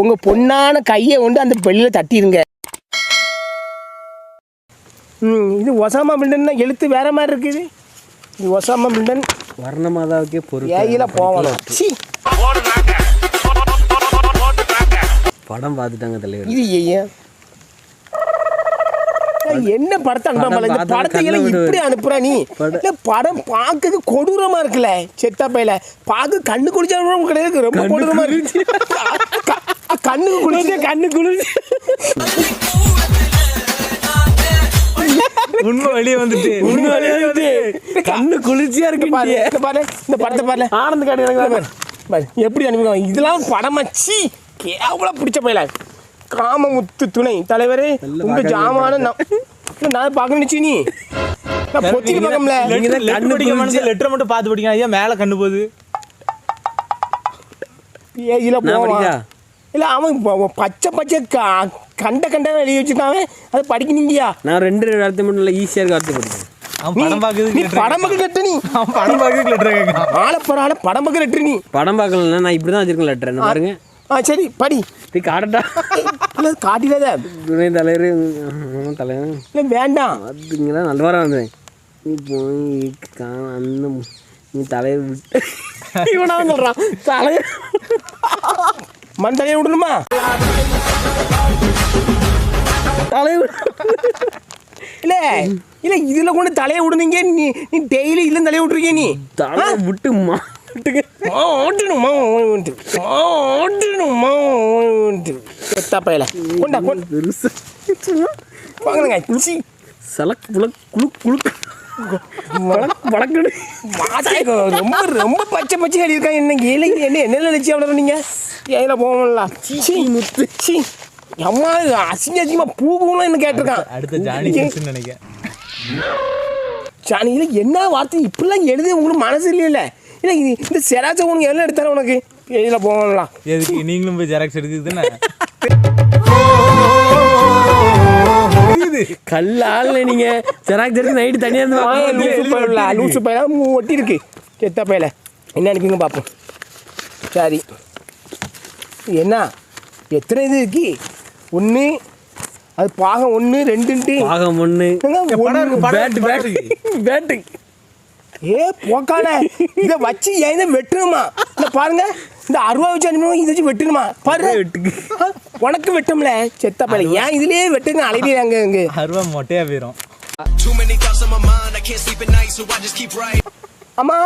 உங்கள் பொண்ணான கையை கொண்டு அந்த பெல்லில் தட்டிடுங்க. இது ஒசாமா பில்டன் எழுத்து வேற மாதிரி இருக்குது. இது ஒசாமா பில்டன் வர்ணமாதாவுக்கே பொருள் ஏயில போகலாம். படம் பார்த்துட்டாங்க தலைவர். இது ஏன் என்ன படத்தை அனுப்பாமல? இந்த படத்தை எல்லாம் இப்படி அனுப்புறா நீ? படம் பார்க்க கொடூரமா இருக்குல்ல செத்தப்பையில. பார்க்க கண்ணு குளிச்சா கிடையாது, ரொம்ப கொடூரமா இருக்கு. கண்ணுக்கு குளிச்சு கண்ணு குளிச்சு உண்மை வெளியே வந்துட்டு கண்ணு குளிர்ச்சியா இருக்கு. பாரு இந்த படத்தை பாரு, ஆனந்த காட்டு எப்படி அனுப்பிடுவாங்க. இதெல்லாம் படமாச்சு கேவலம் பிடிச்ச பையல. காமமுத்து துணை தலைவரே உங்க ஜாமான நான் பார்க்கணுச்சு. நீ பொத்திக்கு பார்க்கல, லெட்டர் மட்டும் பார்த்து படிக்க. ஐயா மேல கண்ணு போகுது. இல்ல போவா இல்ல அவன் பச்சை பச்சை கண்ட எழுதி வச்சுட்டாங்க. அதை படிக்கணுங்கயா. நான் 2 வார்த்தை மட்டும் இல்லை, ஈஸியாக இருக்க வார்த்தை படிக்கிறேன். படம் பார்க்க லெட்டர். நீ படம் பார்க்க லெட்டர் ஆளப்பறால படம் பார்க்க லெட்டர். நீ படம் பார்க்கலன்னா நான் இப்படி தான் வச்சிருக்கேன் லெட்டர். என்ன பாருங்க. சரி படி. காட்டட்டா? இல்லை காட்டிடாத. துணை தலைவர் தலைவர் இல்லை வேண்டாம். அதுங்களா நல்ல வாரம் வந்தேன். நீ போய் அந்த நீ தலைவர் விட்டு இவனா சொல்கிறான். தலைவர் மண் தலையை விடணுமா? தலைவர் இல்லை இல்லை இதில் கொண்டு தலையை விடுனீங்க. நீ நீ டெய்லி இதில் தலையை விட்டுருக்கீங்க. நீ தலை விட்டுமா ஓட்டணுமா ஓட்டணுமா பையில கொண்டா பெருசு வாங்க. சலக் புலக் குழுக் குழுக் வழக்கு ரொம்ப ரொம்ப பச்சை பச்சை எழுதியிருக்காங்க. என்ன இலை என்ன நினைச்சு அவ்வளோ நீங்கள் ஏல போகலாம். முத்து சி அம்மா அசிங்க அசிங்கமாக பூலாம் என்ன கேட்டிருக்கான். அடுத்த ஜானி நினைக்கிறேன். ஜானியில் என்ன வார்த்தை இப்படிலாம் எழுதி உங்களுக்கு மனசு இல்லையில? இல்லை இந்த செராட்சை உனக்கு எல்லாம் எடுத்தார உனக்கு எழுதியில் போகலாம். எதுக்கு நீங்களும் போய் ஜெராக்ஸ் எடுக்குதுன்னு கல்லால் நீங்க ஜெராக்ஸ் எடுத்து நைட்டு தனியாக லூசு பையெல்லாம் ஒட்டி இருக்கு செத்த பையில. என்ன அனுப்பிங்க பார்ப்போம். சரி என்ன எத்தனை இது இருக்கு? 1 அது பாகம் 1 2 பாகம் 1 பேட்டு. ஏ போக்கான இதை வச்சு ஏன் வெட்டணுமா? இல்லை பாருங்க இந்த 60 வச்சு அனுப்பணும். இதை வச்சு வெட்டணுமா? பாரு உனக்கு வெட்டோம்ல செத்த பையல. ஏன் இதுலயே வெட்டுங்க அலையிறாங்க. இங்கே 60 மொட்டையா போயிடும். ஆமா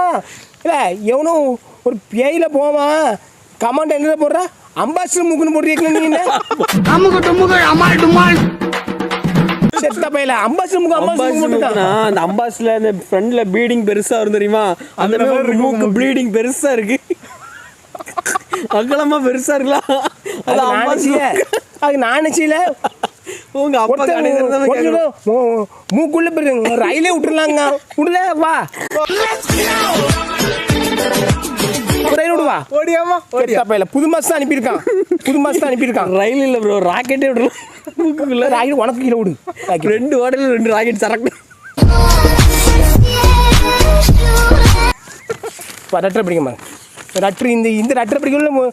இல்லை எவனோ ஒரு பேயில போவான். கமாண்ட் என்ன போடுறா? அம்பாசிடர் மூக்குன்னு போட்டுருக்கீங்க. செத்த பையில அம்பாசிடர் மூக்கு அந்த அம்பாசிடர்ல அந்த ஃப்ரண்ட்ல ப்ளீடிங் பெருசா வரும் தெரியுமா? அந்த மாதிரி மூக்கு ப்ளீடிங் பெருசா இருக்கு. அகலமா பெருசா இருக்கலாம். அது நானச்சில உங்க அப்பா மூக்குள்ள போயிருங்க. ரயிலே விட்டுருலாங்க. விடல வா ரயில் விடுவா. ஓடியாமா பையில புது மாசம் தான் அனுப்பியிருக்கான். புது மாசம் தான் அனுப்பியிருக்கான். ரயில் இல்லை ப்ரோ, ராக்கெட்டே விடலாம். மூக்குக்குள்ள ராக்கெட் உனக்கு கீழே விடு. 2 ஓடல 2 ராக்கெட் சரக்கு. ரட்டரை பிடிக்குமா? ரட்ரு இந்த ரட்டரை பிடிக்கல.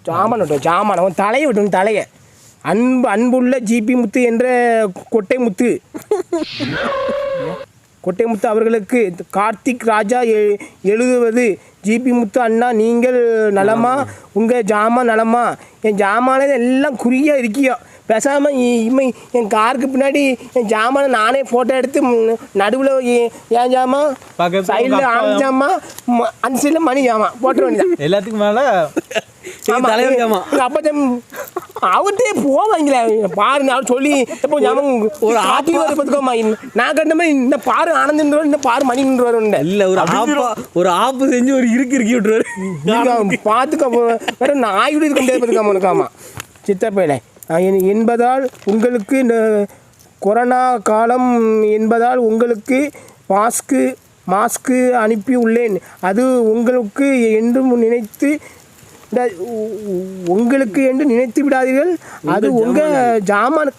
ஜாமான் அவன் தலையை விட்டு தலையை. அன்புள்ள ஜிபி முத்து என்ற கொட்டை முத்து அவர்களுக்கு கார்த்திக் ராஜா எழுதுவது. ஜிபி முத்து அண்ணா நீங்கள் நலமா? உங்கள் ஜாமான் நலமா? என் ஜாமான எல்லாம் குறியாக இருக்கியோ. பேசாமல் என் காருக்கு பின்னாடி என் ஜாமானை நானே ஃபோட்டோ எடுத்து நடுவில் என் ஜாமான் சைடில் ஆம் ஜாமான் அந்த சைடில் மணி ஜாமான் போட்ட வேண்டியதான். எல்லாத்துக்கும் மேலே தலைவர் ஜாமான் அப்போ அவர்கிட்டே போவாங்களே பாரு. நான் சொல்லி எப்போ ஜாமான் ஒரு ஆட்டி வர பார்த்துக்கோமா. நான் கண்ட மாதிரி இந்த பாரு ஆனந்தன் இந்த பாரு மணின்னு வரும். இல்லை ஒரு ஆப்பு செஞ்சு ஒரு இறுக்கி விட்டுருவாரு. பார்த்துக்க வேற நாயுடு இருக்க முடியாது பார்த்துக்காம இருக்காமா சித்தப்பையில. என்பதால் உங்களுக்கு கொரோனா காலம் என்பதால் உங்களுக்கு மாஸ்க்கு அனுப்பி உள்ளேன். அது உங்களுக்கு என்று நினைத்து விடாதீர்கள். அது உங்கள் ஜாமான்.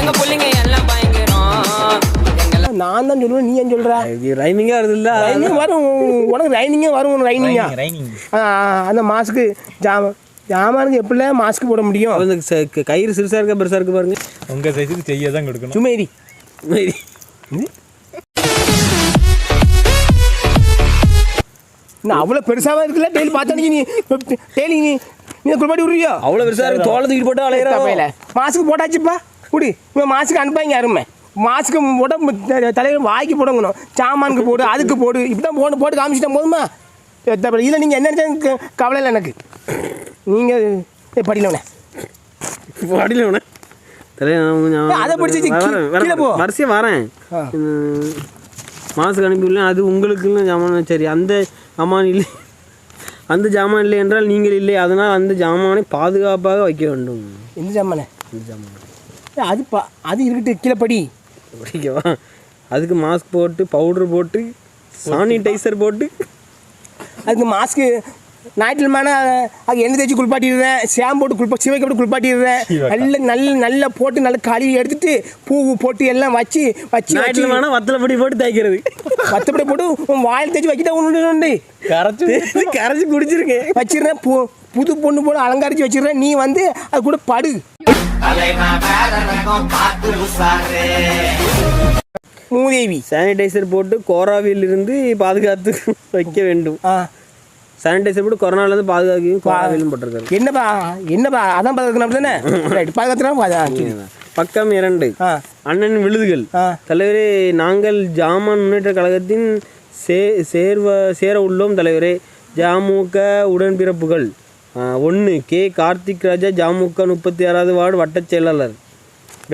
எங்க பிள்ளைங்க எல்லாம் பயங்கரம். நான் தான் சொல்லுவேன், நீ ஏன் சொல்ற? ரைமிங்காக வருது இல்லை? ரைனிங் வரும் உனக்கு, ரைனிங்கே வரும் ரைனிங்கா. ரைனிங் அந்த மாஸ்க்கு ஜாமானுக்கு எப்படில மாஸ்க் போட முடியும்? அந்த கயிறு சிறுசாக இருக்கா பெருசாக இருக்கு பாருங்க. உங்கள் சைஸுக்கு செய்ய தான் கொடுக்கணும். சுமேரி நான் அவ்வளோ பெருசாக இருக்குல்ல, டெய்லி பார்த்தா நீ டெய்லி நீ குளிப்பாட்டி விட்றியோ? அவ்வளோ பெருசாக இருக்கு, தோலை தூக்கி போட்டு அலையிற. மாஸ்க்கு போட்டாச்சுப்பா குடி. இவன் மாஸ்க்கு அனுப்பாங்க யாருமே. மாஸ்க்கு போட தலைவர் வாய்க்கு போடணும், சாமானுக்கு போடு, அதுக்கு போடு, இப்படி தான் போட்டு காமிச்சிட்டா போதுமா? இதில் நீங்கள் என்ன நினச்சா கவலை இல்லை எனக்கு. நீங்கள் படியிலவனே படியிலவனே அதை படிச்சு கீழே போ. வரிசையாக வரேன். மாசுக்கு அனுப்பிவிடல, அது உங்களுக்குன்னு ஜாமான். சரி, அந்த ஜாமான் இல்லை, அந்த ஜாமான் இல்லை என்றால் நீங்கள் இல்லை, அதனால் அந்த ஜாமானை பாதுகாப்பாக வைக்க வேண்டும். எந்த ஜாமானே? இந்த ஜாமான் அது இருக்கட்டு, கீழே படி. ஓகேவா? அதுக்கு மாஸ்க் போட்டு, பவுட்ரு போட்டு, சானிடைசர் போட்டு, அதுக்கு மாஸ்க்கு ஞாயிற்றுமான அது எண்ணெய் தேய்ச்சி குளிப்பாட்டிடுறேன், ஷாம்பு போட்டு சிவைக்கு போட்டு குளிப்பாட்டிடுறேன். நல்லா போட்டு நல்லா கழுவி எடுத்துட்டு பூ போட்டு எல்லாம் வச்சு ஞாயிற்றுமான வத்தலைப்படி போட்டு தேய்க்கிறது. வத்தப்படி போட்டு உன் வாயில் தேய்ச்சி வைக்கிட்டா ஒன்று கரைச்சி குடிச்சிருக்கேன் வச்சிடுறேன். புது பொண்ணு போல அலங்கரிச்சு வச்சிடுறேன். நீ வந்து அது கூட படு. மூதேவி சானிடைசர் போட்டு கொரோனாவிலிருந்து பாதுகாத்து வைக்க வேண்டும். சானிடைசர் போட்டு கொரோனாவிலேருந்து பாதுகாக்கையும் கொரோனாவிலும் போட்டிருக்காரு. என்னப்பா அதான் பாதுகாக்கணும் தானே? பாதுகாத்துனா பக்கம் 2 அண்ணன் விழுதுகள். தலைவரே, நாங்கள் ஜாமான் முன்னேற்ற கழகத்தின் சேர உள்ளோம் தலைவரே. ஜாமுக உடன்பிறப்புகள் 1 கே கார்த்திக் ராஜா, ஜாமுக 36வது வார்டு வட்டச் செயலாளர்.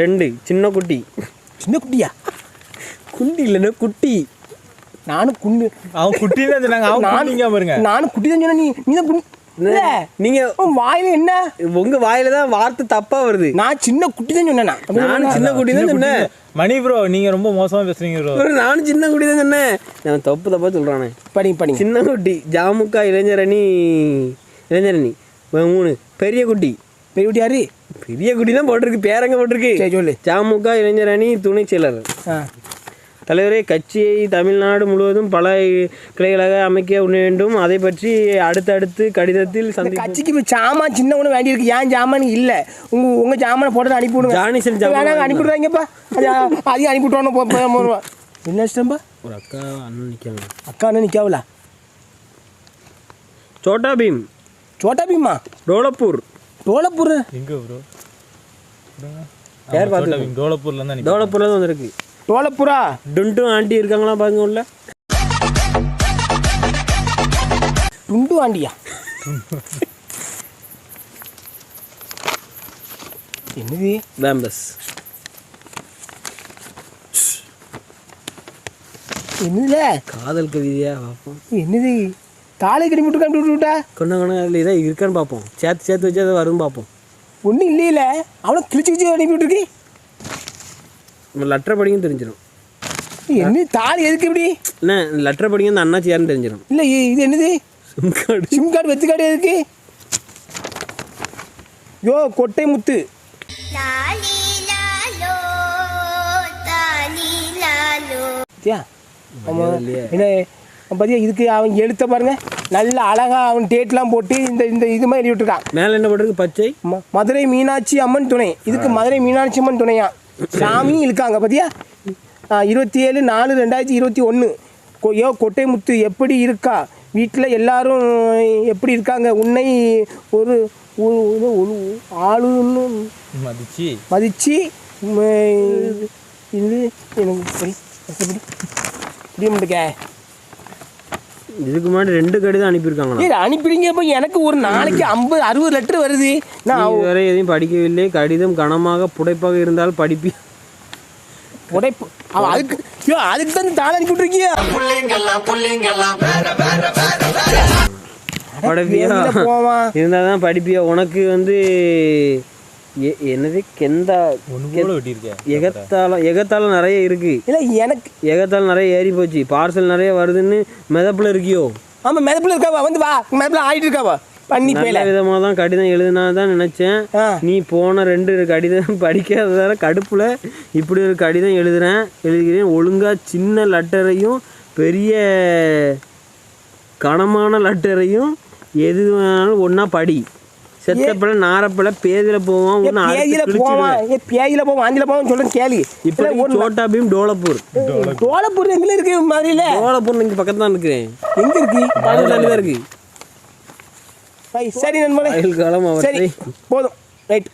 2 சின்ன குட்டி. சின்ன குட்டியா? குண்டி இல்லைன்னா குட்டி. நானும் குண்டு. அவன் குட்டி தான் சொன்னாங்க. பாருங்க, நானும் குட்டி தான் சொன்னேன். நீ தான் நீங்க வாயில என்ன? உங்க வாயில தான் வார்த்தை தப்பா வருது. நான் சின்ன குட்டி தான் சொன்னேன். நானும் சின்ன குட்டி தான் சொன்னேன். மணி ப்ரோ, நீங்க ரொம்ப மோசமா பேசுறீங்க ப்ரோ. நானும் சின்ன குட்டி தான் சொன்னேன். நான் தப்பா சொல்றானே. படி சின்ன குட்டி ஜாமுக்கா இளைஞரணி 3 பெரிய குட்டி. பெரிய குட்டி யாரு? பெரிய குட்டி தான் போட்டிருக்கு, பேரங்க போட்டிருக்கு. சொல்லு. ஜாமுக்கா இளைஞரணி துணை செயலர். தலைவரே, கட்சியை தமிழ்நாடு முழுவதும் பல கிளைகளாக அமைக்க வேண்டும். அதை பற்றி அடுத்தடுத்து கடிதத்தில் கட்சிக்கு இப்போ சாமான் சின்ன ஒன்று வேண்டியிருக்கு. ஏன் ஜாமான் இல்லை? உங்கள் ஜாமானை போட்டு அனுப்பி விடுங்க. ஜானிசன் ஜாமான் அனுப்பி விடுறாங்கப்பா. அதையும் அனுப்பி விட்டோன்னு என்ன இஷ்டம்பா? ஒரு அக்கா அண்ணன் நிற்காங்க. அக்கா அண்ணன் நிற்காவலா? சோட்டா பீம். சோட்டா பீமா? டோலப்பூர். எங்க ப்ரோ? யார் பார்த்து? டோலப்பூர்ல தான். டோலப்பூர்ல தான் வந்திருக்கு. டோலப்பூரா? டுண்டு ஆண்டி இருக்காங்களா பாருங்க உள்ள. டுண்டு ஆண்டியா? என்னது? பேம்பஸ். என்னதுல? காதல் கவிதையா பார்ப்போம். என்னது? தாலை கடி மட்டும் கண்டு விட்டுட்டா? கொண்ட அதில் இதாக இருக்கான்னு பார்ப்போம். சேர்த்து வச்சு அதை வரும் பார்ப்போம். ஒன்றும் இல்லையில, அவனை கிழிச்சு அனுப்பி விட்டுருக்கு. நம்ம லெட்டர் படிக்கும் தெரிஞ்சிடும். என்ன தாலி எதுக்கு இப்படி? என்ன லெட்டர் படிக்கும் அந்த அண்ணாச்சி யாருன்னு தெரிஞ்சிடும். இல்லை, இது என்னது? சிம் கார்டு வெத்து கார்டு எதுக்கு? யோ கொட்டை முத்து. என்ன பார்த்தியா? இதுக்கு அவன் எழுத்த பாருங்க, நல்ல அழகா அவன் டேட்லாம் போட்டு இந்த இது மாதிரி எழுதிவிட்டுருக்கான். மேலே என்ன போட்டிருக்கு? பச்சை மதுரை மீனாட்சி அம்மன் துணை. இதுக்கு மதுரை மீனாட்சி அம்மன் துணையா சாமி இருக்காங்க பார்த்தியா? 27/4/2021. யோ கொட்டை முத்து, எப்படி இருக்கா? வீட்டில் எல்லாரும் எப்படி இருக்காங்க? உன்னை ஒரு ஆளுன்னு மதிச்சு இது எனக்கு முடிக்க. இதுக்கு முன்னாடி 2 கடிதம் அனுப்பியிருக்காங்க. அனுப்பிடுங்க. இப்போ எனக்கு ஒரு நாளைக்கு 50-60 லெட்டர் வருது. நான் வேற எதையும் படிக்கவில்லை. கடிதம் கனமாக புடைப்பாக இருந்தால் படிப்பி புடைப்பு. அதுக்கு தான் தாள அனுப்பி விட்டுருக்கியா? இருந்தால் தான் படிப்பியா? உனக்கு வந்து என்னது கெந்தா எகத்தாலம் நிறைய இருக்கு. இல்லை, எனக்கு எகத்தாலம் நிறைய ஏறி போச்சு. பார்சல் நிறைய வருதுன்னு மெதப்பில் இருக்கியோ? ஆமாம், மெதப்பில் இருக்காவா? வந்து வா, மெதப்பில் ஆகிட்டு இருக்காவா? நல்ல விதமாக தான் கடிதம் எழுதுனா தான் நினச்சேன். நீ போன 2 கடிதம் படிக்காததால கடுப்பில் இப்படி ஒரு கடிதம் எழுதுகிறேன். ஒழுங்காக சின்ன லெட்டரையும் பெரிய கனமான லெட்டரையும் எது வேணாலும் ஒன்றா படி. செத்தப்பட நாரப்பட பேதியில் போவான், பேதியில் போவோம், ஆந்தில போவோம் சொல்கிறேன் கேள்வி. இப்போ சோட்டா பீம் டோலப்பூர் எங்கே இருக்கு மாதிரில? டோலப்பூர் இங்கே பக்கத்தில் தான் இருக்கிறேன். எங்கே இருக்கு? பக்கத்தில் தான் இருக்கு. சரி நண்பர்களே, காலம் சரி போதும், ரைட்.